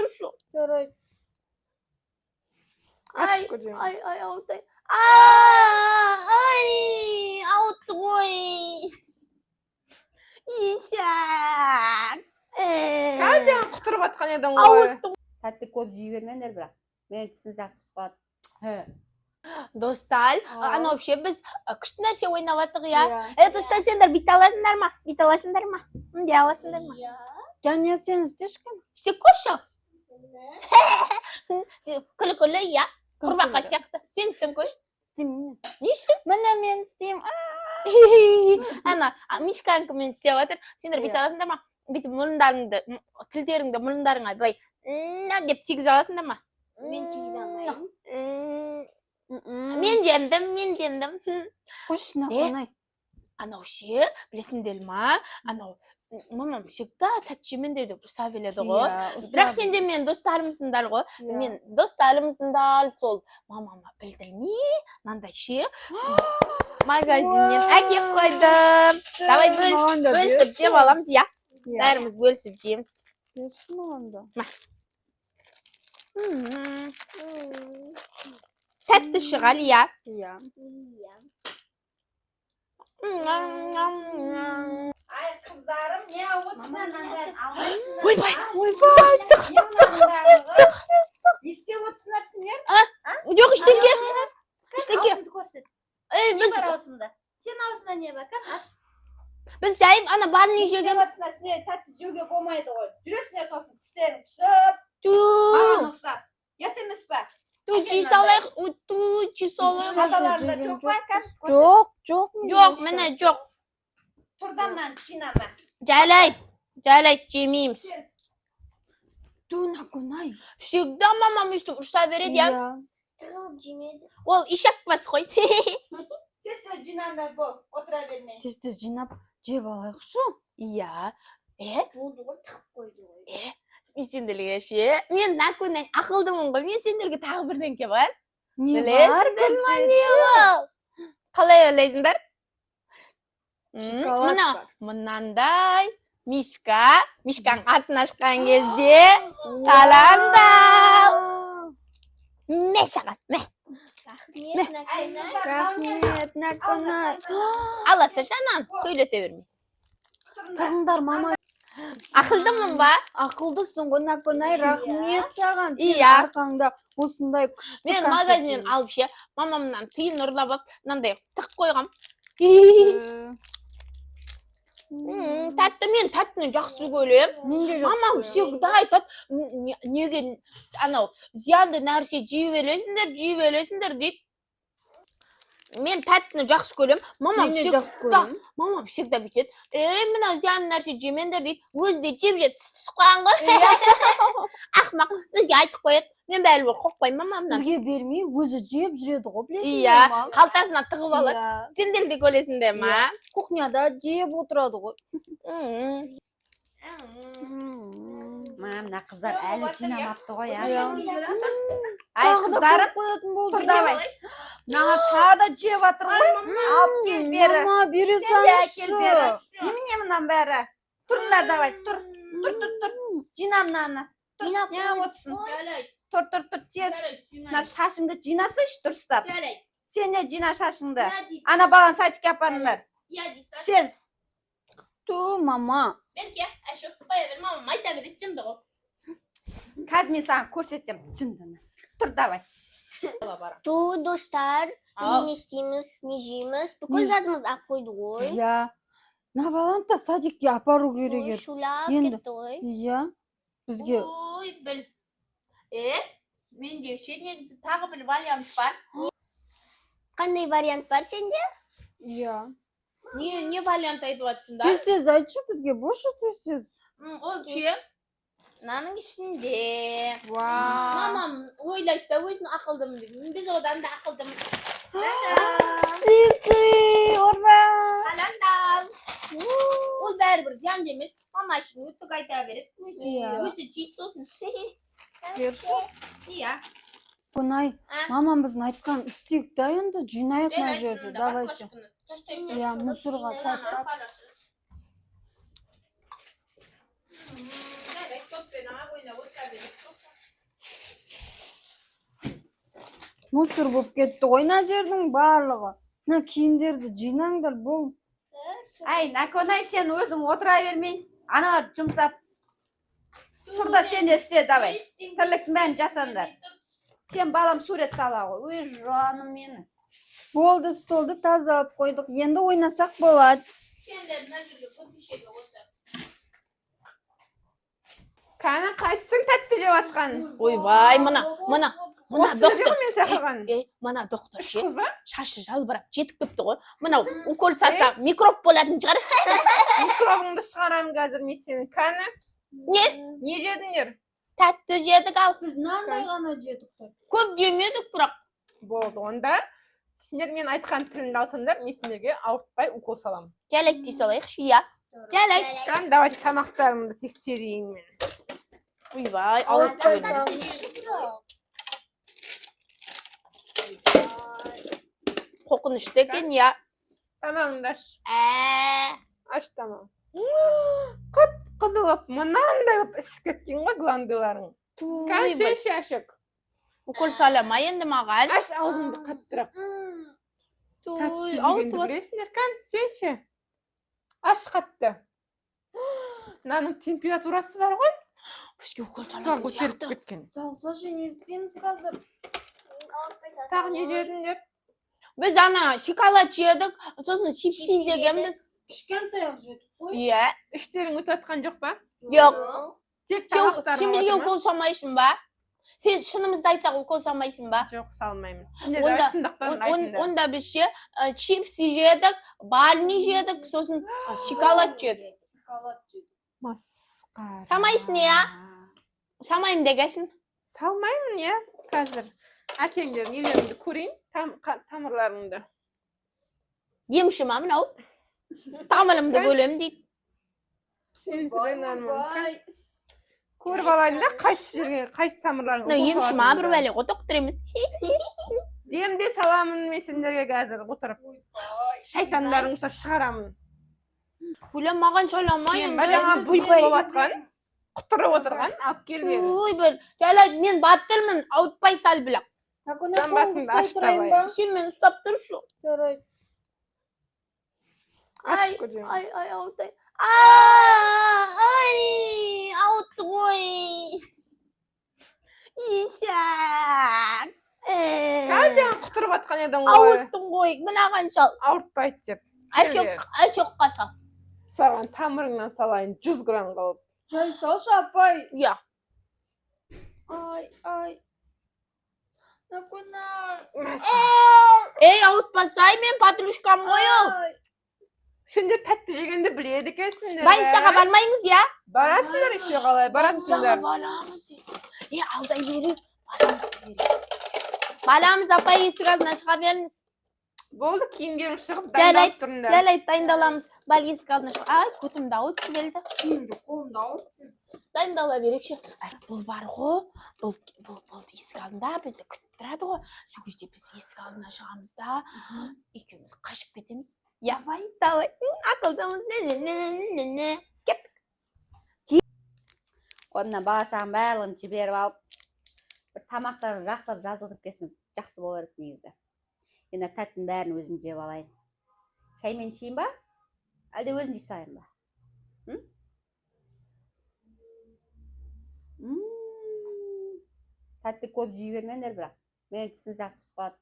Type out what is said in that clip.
Хорошо. Жарайды. Ай, көрейін. ай, ауыртай. Ай, ауыртты ғой. Ишак. Қанша құтырып атқан едің ғой. Ауыртты. Тәтті көп жей бермеңдер бірақ. Мен тісім жақсы түсіп Достар, ана вообще біз күшті нәрсе ойнап аттық, я. Иә. Достар, сендер бит аласыңдар ма? Бит аласыңдар ма? Де аласыңдар ма? Және сен істешкен? Істеп көрші. Күлі, я. Құрбақа сияқты. Сен істеп көрші. Істемеймін. Не үшін? Міне мен істеймін. Ана, Мишканкі мен істеп атыр. Сендер бит аласыңдар ма? Бүйтіп мұрындарыңды, тілдеріңді мұрындарыңа былай деп тигіз аласыңдар ма? Мен тигіз алмаймын. Мен жендім. Қойшы, нақонай. Анау ше, білесіңдер ма? Анау, мамам всегда тәтчемендер деп ұса беледі ғой. Бірақ сенде мен достарымсыңдар ғой. Мен достарымсыңдар, сол мамама білдірме, мынандай ше, магазиннен әкеп қойдым. Давай бөлісіп жеп аламыз, я? Бәріміз бөлісіп жейміз. Берші мағанда. Сәтті шығар, я? Иә. Ай, қыздарым, не отырсыңдар мынандай алмайсыңдар? Ойбай, Не істеп отырсыңдар сендер? жоқ іштеке. Аузыңды көрсет. Не Біз бар аузында? Сен аузында не бар? Аш. Біз жайым ана барын Не істеп жеген. отырсыңдар? Сендер тәтті жеуге болмайды ғой. Жүресіңдер сосын тістерің түсіп, маған ұқсап. Ет емес па? Жей салайық, жей салайық. Шаталарында жоқ па? Жоқ. Жоқ, міне жоқ. Тұрдамнан жинама. Жайлайды, жемейміз. Нақонай. Всегда мамам өстіп ұрса береді, я? Тығылып жемеді. Ол ишак бас қой. Тез жинаңдар бұл, отыра бермей. Тез жинап жеп алайықшы. Иә. Болды ғой, тығып қойды ғой. Мен сендерге ше. Мен нақонай ақылдымын ғой. Мен сендерге тағы бірдеңке бар. Не бар? Білесіңдер не бар? Қалай ойлайсыңдар? Шоколад бар. Мынандай Мишкаң артын ашқан кезде қалаңдау. Ме шағат, ме. Рахмет, нақонай. Аласа жанан, сөйлете бермей. Тығыңдар, мама. Ақылдымын ба? Ақылдысың ғой, нақонай. Рахмет саған. Сен Иә. арқаңда осындай күшті Мен магазиннен алып ше, мамамнан тиын ұрлап алып, мынандай тық қойғам. Тәтті, мен тәттіні жақсы көрем. Мамам всегда айтады, неге анау зиянды нәрсе жей бересіңдер дейді. Мен тәттіні жақсы көрем. Мамам всегда бүйтеді. Мына зиянды нәрсе жемеңдер дейді. Өзі де жеп түсіп қойған ғой. Ақымақ, бізге айтып қояды. Мен бәрі бір қоқпаймын мамамнан. Бізге бермей, өзі жеп жүреді ғой, білесің Иә, қалтасына тығып алады. Сендер де көресіңдер ма? Кухняда жеп отырады ғой. Мына қыздар әлі жинамапты ғой, Иә. Ай, қыздарым, тұр давай. Маған тағы да жеп атыр ғой. Алып кел бері. Мама, бере Сен де әкел бері. Немене мұнан бәрі? Тұрыңдар давай, тұр. Тұр. Жина мынаны. Жинап Не отырсың? Тұр, тез. Мына шашыңды жинасайшы дұрыстап. Сен де жина шашыңды. Ана баланы садикке апарыңдар. Тез. Ту, мама. Мен ке, әші қоя бер, мамам айта береді жынды ғой. Қазір мен саған көрсетем жындыны. Тұр давай. Ту, достар, не істейміз, не жейміз. Бүкіл затымыз ақ қойды ғой. Иә. Мына баланы да садикке апару керек еді. Шулап Енді. кетті ғой. Иә. Бізге Ой, біл. Менде ше негізі тағы бір вариант бар. Қандай вариант бар сенде? иә. Не вариант айтып жатсыңдар? Тез айтшы бізге, бошы тез. Ол ше, мынаның ішінде. Вау. Мамам ойлайды да өзін ақылдымын деп. Біз одан да ақылдымыз. Сиси, орба. Қаландал. Ол бәрібір зиян емес. Мама үшін өтік айта береді. Өзі жейді сосын. Берші. Иә. Қонай, мамам біздің айтқан істейік да енді жинайық мына жерді. Давайте. Иә, мусорға тастап. Мусор болып кетті ғой мына жердің барлығы. Мына киімдерді жинаңдар, бұл. Ай, Наконай, сен өзің отыра бермей, аналар жұмсап. Тұр да сен де істе, давай. Тірліктің бәрін жасаңдар. Сен балам сурет сала ғой. Ой, жаным мені. Болды, столды тазалап қойдық. Енді ойнасақ болады. Кәні қайсың тәтті жеп атқан? Ойбай, мына Осы жерде доктор. ғой мен шақырған. Мына доктор ше. Қыз ба? Шашы жалбырап жетіп кепті ғой. Мынау укол салса микроб болатын шығар. Микробыңды шығарамын қазір мен сені. Кәні? Не жедіңдер? тәтті жедік ал. Біз мынандай ғана жедік. Көп жемедік бірақ. Болды, онда сендер мен айтқан тілімді алсаңдар, мен сендерге ауыртпай укол саламын. Келек дей салайықшы, иә. Келек. Кәні, давайте тамақтарымды тексерейін мен. Ойбай, ауыртпай. Қоқынышты екен, иә. Тамағыңды аш. Аш тамақ. Қып-қызыл болып, мынандай болып ісіп кеткен ғой гландыларың. Кәні сен шашық. Укол салама енді маған. Аш аузыңды қаттырақ. Тәтті жегенді білесіңдер, кәні сен ше. Аш қатты. Мынаның температурасы бар ғой. Бізге укол Ысыға салатын көтеріп сияқты. кеткен. Салсашы, не істейміз қазір? Тағы не жедіңдер? Біз ана шоколад жедік, сосын чипсы жегенбіз. Кішкентай-ақ жедік қой. Иә. Іштерің өтіп жатқан жоқ па? Жоқ. Тек Сен тамақтарың бізге отыр ма? укол салмайсың ба? Сен шынымызды айтсақ укол салмайсың ба? Жоқ, салмаймын. Сендер шындықтан айтыңдар. Онда біз ше чипсы жедік, барни жедік, сосын шоколад жедік. Масқара. Салмайсың, иә? Салмаймын дегесін. Салмаймын, иә, қазір. Әкеңдер нелеріңді көрейін, тамырларыңды. Емші ма мынау? Тамырымды бөлем дейді. Сен көріп алайын да, қайсы жерге, қайсы тамырларыңды. Мынау емші ма бір бәле ғой доктор емес. Демде саламын мен сендерге қазір отырып. Шайтандарыңызды шығарамын. Бөлем маған шайлама Сен енді. ба жаңа бұйбай болып атқан, құтырып отырған, алып келмеді. Ойбай, жайлайды, мен баттырмын, ауытпай сал білақ. Жамбасыңды аш табайын. Сен мен ұстап тұршы. Жарайды. Аш көрейін. Ай, ауытай. Ай, ауытты ғой. Ишак. Қанша құтырып атқан едің ғой. Ауыттың ғой, мынаған шал. Ауыртпайды деп. Ашоққа сал. Саған тамырыңнан салайын 100 грамм қалып. Жай салшы, апай. Иә. Ай. Наконай. Ей, ауытпасай, мен патрушкам ғой ол. Сендер тәтті жегенді біледі екенсіңдер. Больницаға бармаймыз, иә? Барасыңдар еще қалай, барасыңдар. Баламыз дейді. Алдай беріп, баламыз апай есік алдына шыға беріңіз. Болды, киімдерің шығып дайындалып тұрыңдар. Жарайды, дайындаламыз. Бал есік алдына шыға. Ай, көтімді ауытшы келді. Қолымда ауыртшы. Дайындала берекші. Бұл бар ғой, бұл есік алдында бізді күтіп тұрады ғой. Сол кезде біз есік алдына шығамыз да, екеуміз қашып кетеміз. Давай. Ақылдымыз. Кеп. Қойымнан бала шағын барлығын жіберіп алып, бір тамақтарын жақсылап жазылдырып келсін, жақсы болар еді негізі. Енді тәттінің бәрін өзім жеп алайын. Шаймен ішейін ба? Әлде өзім жей салайын ба? Тәтті көп жей бермеңдер бірақ. Менің тісім жақсы түсіп қалады.